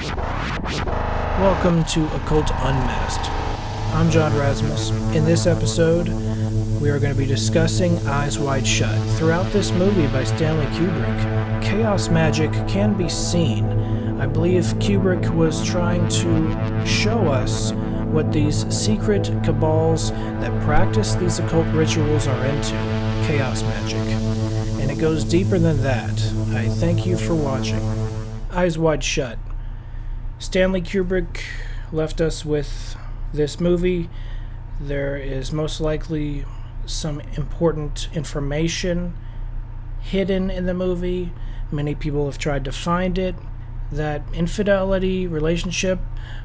Welcome to Occult Unmasked. I'm John Razimus. In this episode, we are going to be discussing Eyes Wide Shut. Throughout this movie by Stanley Kubrick, chaos magic can be seen. I believe Kubrick was trying to show us what these secret cabals that practice these occult rituals are into, chaos magic. And it goes deeper than that. I thank you for watching. Eyes Wide Shut. Stanley Kubrick left us with this movie. There is most likely some important information hidden in the movie. Many people have tried to find it. That infidelity, relationship,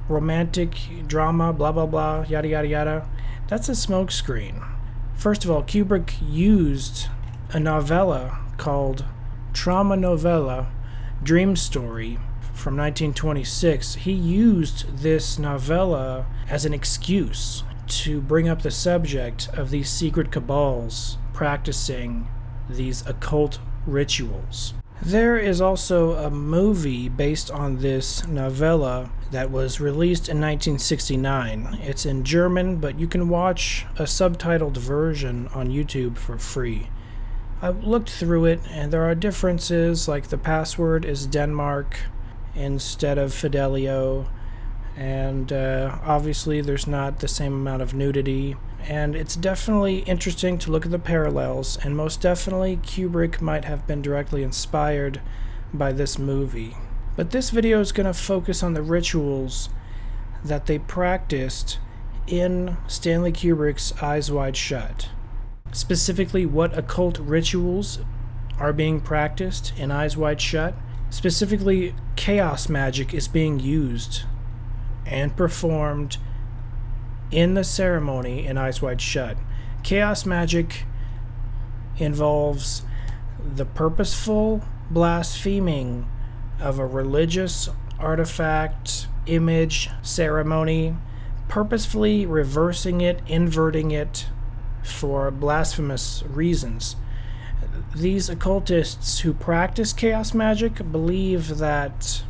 romantic drama, blah blah blah, yada yada yada, that's a smokescreen. First of all, Kubrick used a novella called Trauma Novella, Dream Story, from 1926. He used this novella as an excuse to bring up the subject of these secret cabals practicing these occult rituals. There is also a movie based on this novella that was released in 1969. It's in German, but you can watch a subtitled version on YouTube for free. I looked through it, and there are differences, like the password is Denmark instead of Fidelio, and obviously there's not the same amount of nudity, and it's definitely interesting to look at the parallels, and most definitely Kubrick might have been directly inspired by this movie. But this video is going to focus on the rituals that they practiced in Stanley Kubrick's Eyes Wide Shut. Specifically, what occult rituals are being practiced in Eyes Wide Shut. Specifically, chaos magic is being used and performed in the ceremony in Eyes Wide Shut. Chaos magic involves the purposeful blaspheming of a religious artifact, image, ceremony, purposefully reversing it, inverting it for blasphemous reasons. These occultists who practice chaos magic believe that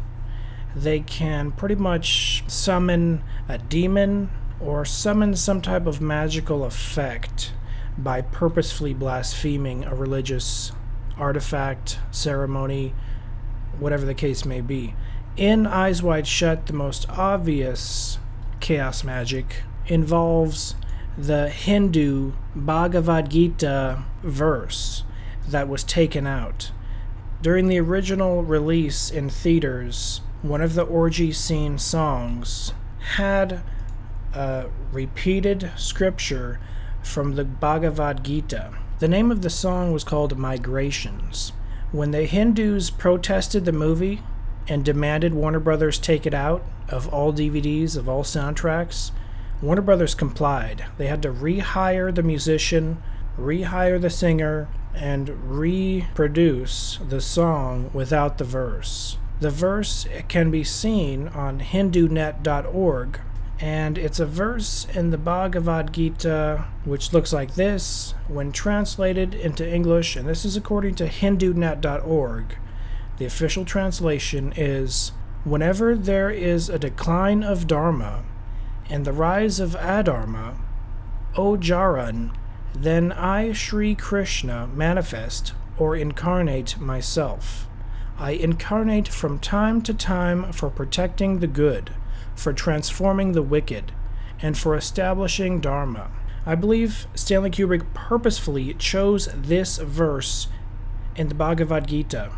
they can pretty much summon a demon or summon some type of magical effect by purposefully blaspheming a religious artifact, ceremony, whatever the case may be. In Eyes Wide Shut, the most obvious chaos magic involves the Hindu Bhagavad Gita verse that was taken out. During the original release in theaters, one of the orgy scene songs had a repeated scripture from the Bhagavad Gita. The name of the song was called Migrations. When the Hindus protested the movie and demanded Warner Brothers take it out of all DVDs, of all soundtracks, Warner Brothers complied. They had to rehire the musician, rehire the singer, and reproduce the song without the verse. The verse can be seen on hindunet.org, and it's a verse in the Bhagavad Gita which looks like this when translated into English, and this is according to hindunet.org. The official translation is, whenever there is a decline of Dharma and the rise of Adharma, O Jaran, then I, Sri Krishna, manifest or incarnate myself. I incarnate from time to time for protecting the good, for transforming the wicked, and for establishing Dharma. I believe Stanley Kubrick purposefully chose this verse in the Bhagavad Gita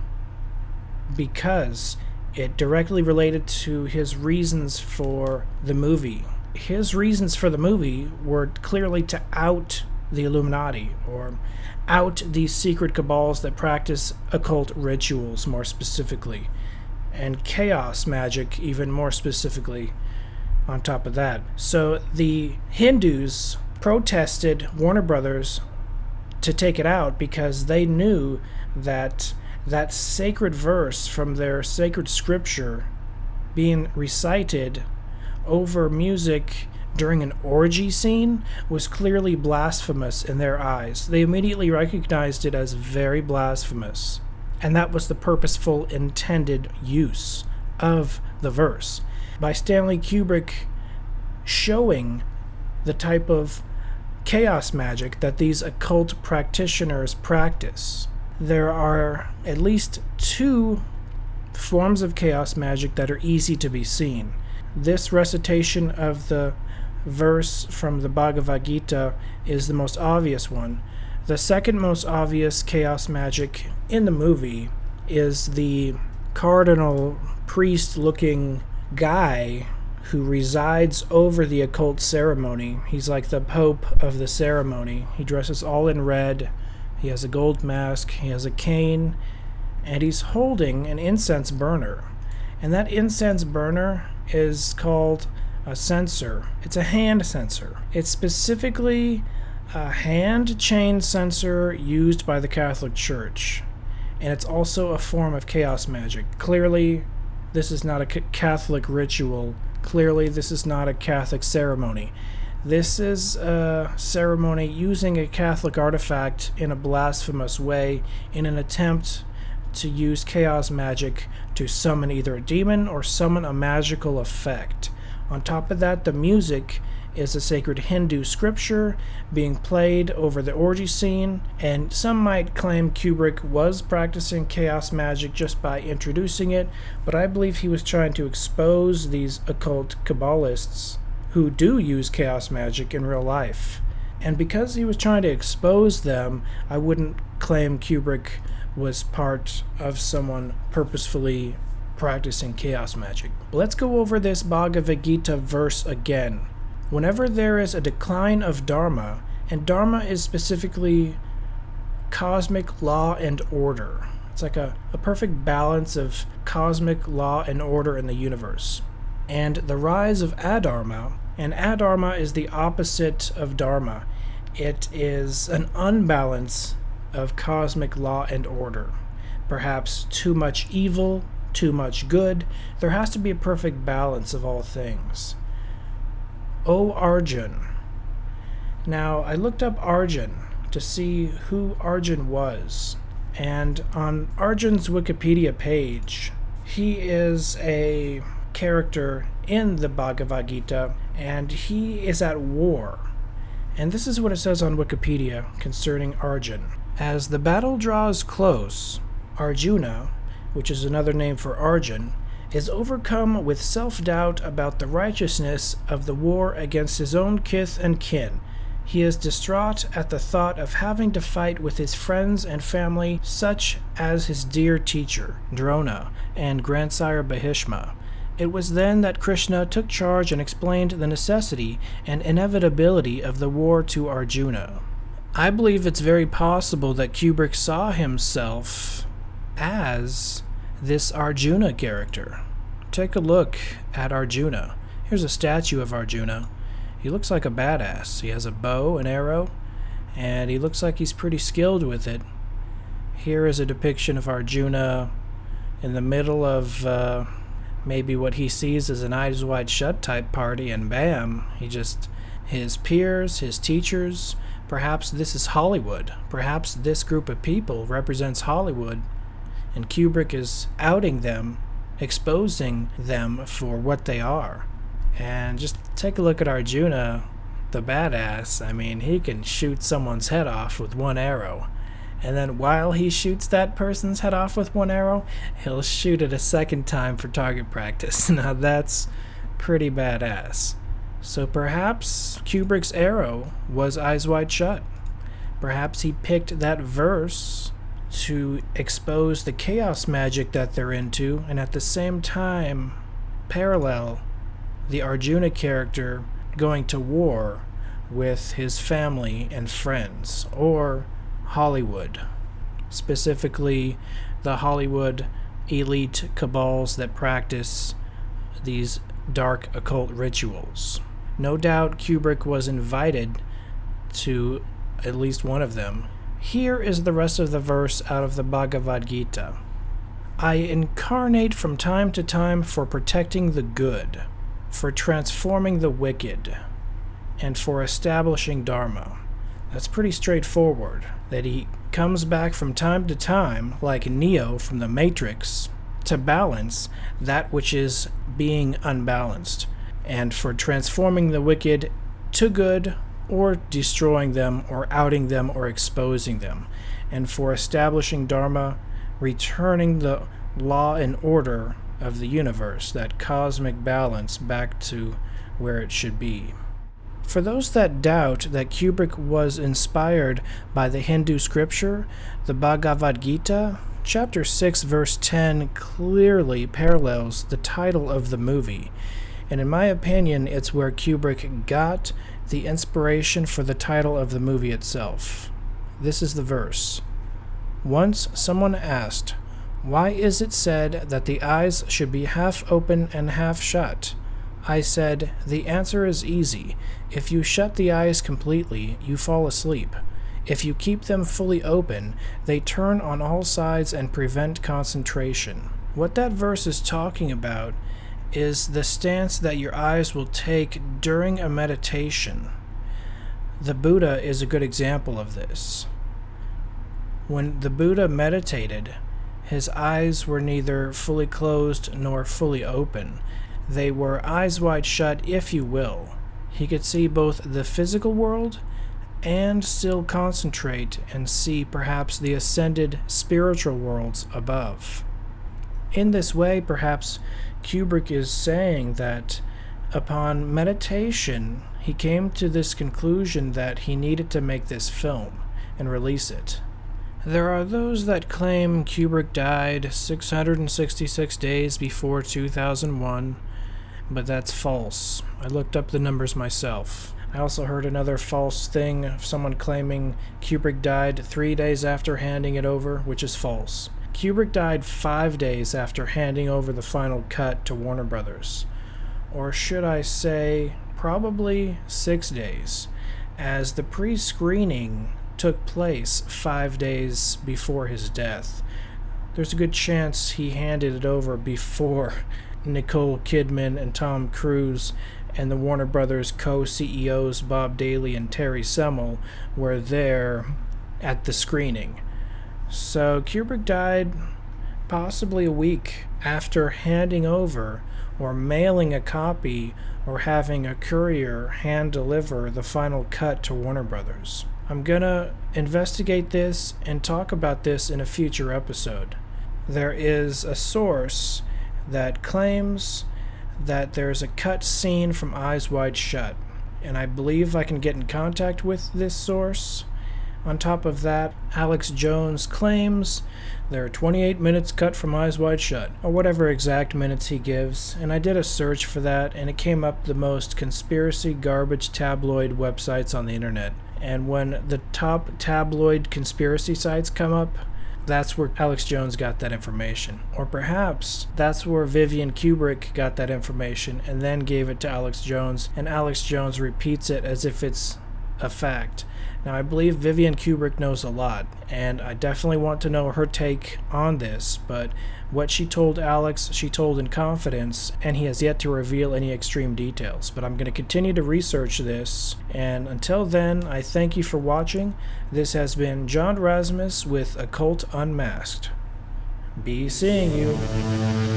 because it directly related to his reasons for the movie. His reasons for the movie were clearly to out the Illuminati, or out these secret cabals that practice occult rituals more specifically, and chaos magic even more specifically on top of that. So the Hindus protested Warner Brothers to take it out because they knew that that sacred verse from their sacred scripture being recited over music during an orgy scene was clearly blasphemous in their eyes. They immediately recognized it as very blasphemous. And that was the purposeful, intended use of the verse, by Stanley Kubrick showing the type of chaos magic that these occult practitioners practice. There are at least two forms of chaos magic that are easy to be seen. This recitation of the verse from the Bhagavad Gita is the most obvious one. The second most obvious chaos magic in the movie is the cardinal priest-looking guy who resides over the occult ceremony. He's like the pope of the ceremony. He dresses all in red. He has a gold mask. He has a cane. And he's holding an incense burner. And that incense burner is called a censer. It's a hand censer. It's specifically a hand chain censer used by the Catholic Church. And it's also a form of chaos magic. Clearly, this is not a Catholic ritual. Clearly, this is not a Catholic ceremony. This is a ceremony using a Catholic artifact in a blasphemous way in an attempt to use chaos magic to summon either a demon or summon a magical effect. On top of that, the music is a sacred Hindu scripture being played over the orgy scene, and some might claim Kubrick was practicing chaos magic just by introducing it, but I believe he was trying to expose these occult Kabbalists who do use chaos magic in real life. And because he was trying to expose them, I wouldn't claim Kubrick was part of someone purposefully practicing chaos magic. Let's go over this Bhagavad Gita verse again. Whenever there is a decline of Dharma, and Dharma is specifically cosmic law and order. It's like a perfect balance of cosmic law and order in the universe. And the rise of Adharma, and Adharma is the opposite of Dharma. It is an unbalance of cosmic law and order. Perhaps too much evil, too much good. There has to be a perfect balance of all things. O Arjun. Now, I looked up Arjun to see who Arjun was. And on Arjun's Wikipedia page, he is a character in the Bhagavad Gita, and he is at war. And this is what it says on Wikipedia concerning Arjun. As the battle draws close, Arjuna, which is another name for Arjun, is overcome with self-doubt about the righteousness of the war against his own kith and kin. He is distraught at the thought of having to fight with his friends and family, such as his dear teacher, Drona, and grandsire Bhishma. It was then that Krishna took charge and explained the necessity and inevitability of the war to Arjuna. I believe it's very possible that Kubrick saw himself as this Arjuna character. Take a look at Arjuna. Here's a statue of Arjuna. He looks like a badass. He has a bow, an arrow, and he looks like he's pretty skilled with it. Here is a depiction of Arjuna in the middle of maybe what he sees as an Eyes Wide Shut type party, and bam, his peers, his teachers, perhaps this is Hollywood. Perhaps this group of people represents Hollywood, and Kubrick is outing them, exposing them for what they are. And just take a look at Arjuna, the badass. I mean, he can shoot someone's head off with one arrow. And then while he shoots that person's head off with one arrow, he'll shoot it a second time for target practice. Now that's pretty badass. So perhaps Kubrick's arrow was Eyes Wide Shut. Perhaps he picked that verse to expose the chaos magic that they're into, and at the same time parallel the Arjuna character going to war with his family and friends, or Hollywood, specifically the Hollywood elite cabals that practice these dark occult rituals. No doubt Kubrick was invited to at least one of them. Here is the rest of the verse out of the Bhagavad Gita. I incarnate from time to time for protecting the good, for transforming the wicked, and for establishing Dharma. That's pretty straightforward, that he comes back from time to time, like Neo from the Matrix, to balance that which is being unbalanced, and for transforming the wicked to good, or destroying them, or outing them, or exposing them, and for establishing Dharma, returning the law and order of the universe, that cosmic balance, back to where it should be. For those that doubt that Kubrick was inspired by the Hindu scripture, the Bhagavad Gita, Chapter 6, verse 10 clearly parallels the title of the movie, and in my opinion, it's where Kubrick got the inspiration for the title of the movie itself. This is the verse. Once someone asked, "Why is it said that the eyes should be half open and half shut?" I said, "The answer is easy. If you shut the eyes completely, you fall asleep. If you keep them fully open, they turn on all sides and prevent concentration." What that verse is talking about is the stance that your eyes will take during a meditation. The Buddha is a good example of this. When the Buddha meditated, his eyes were neither fully closed nor fully open. They were eyes wide shut, if you will. He could see both the physical world and still concentrate and see perhaps the ascended spiritual worlds above. In this way, perhaps Kubrick is saying that upon meditation, he came to this conclusion that he needed to make this film and release it. There are those that claim Kubrick died 666 days before 2001, but that's false. I looked up the numbers myself. I also heard another false thing of someone claiming Kubrick died 3 days after handing it over, which is false. Kubrick died 5 days after handing over the final cut to Warner Brothers. Or should I say, probably 6 days, as the pre-screening took place 5 days before his death. There's a good chance he handed it over before Nicole Kidman and Tom Cruise and the Warner Brothers co-CEOs Bob Daly and Terry Semel were there at the screening. So Kubrick died possibly a week after handing over or mailing a copy or having a courier hand deliver the final cut to Warner Brothers. I'm gonna investigate this and talk about this in a future episode. There is a source that claims that there's a cut scene from Eyes Wide Shut, and I believe I can get in contact with this source. On top of that, Alex Jones claims there are 28 minutes cut from Eyes Wide Shut, or whatever exact minutes he gives, and I did a search for that, and it came up the most conspiracy garbage tabloid websites on the internet. And when the top tabloid conspiracy sites come up, that's where Alex Jones got that information. Or perhaps that's where Vivian Kubrick got that information and then gave it to Alex Jones, and Alex Jones repeats it as if it's a fact. Now, I believe Vivian Kubrick knows a lot, and I definitely want to know her take on this, but what she told Alex, she told in confidence, and he has yet to reveal any extreme details. But I'm going to continue to research this, and until then, I thank you for watching. This has been John Razimus with Occult Unmasked. Be seeing you.